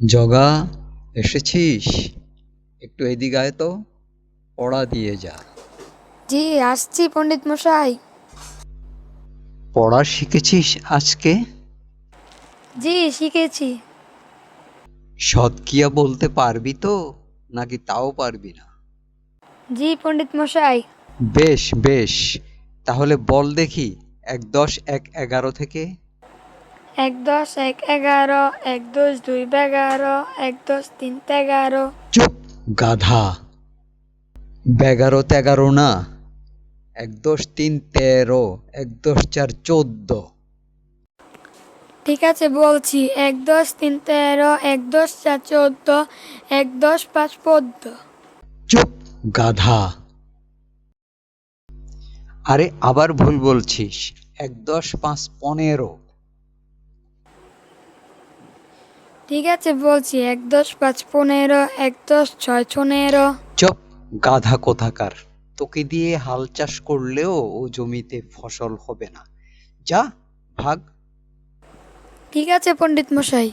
জগা, এসেছিস? একটু এদিকে আয় তো, পড়া দিয়ে যা। জি আসছি পণ্ডিত মশাই। পড়া শিখেছিস আজকে? জি শিখেছি। সৎকিয়া বলতে পারবি তো, নাকি তাও পারবি না? জি পণ্ডিত মশাই। বেশ বেশ, তাহলে বল দেখি, ১-১০-১-১১ থেকে। ১-১০-১-১১, ১-২-২-১২, ১-১০-৩-১১। চুপ, গাধা! ১১-১৩ না, ১-১০-৩-১৩, ১-১০-৪-১৪। ঠিক আছে বলছি, ১-১০-৩-১৩, ১-১০-৪-১৪, ১-১০-৫-১৪। চুপ, গাধা! আরে আবার ভুল বলছিস। ১-১০-৫-১৫। ঠিক আছে বলছি, ১-১০-৫-১৫, ১-১০-৬-১৫। চুপ, গাধা কোথাকার! তোকে দিয়ে হাল চাষ করলেও ও জমিতে ফসল হবে না। যা, ভাগ। ঠিক আছে পণ্ডিত মশাই।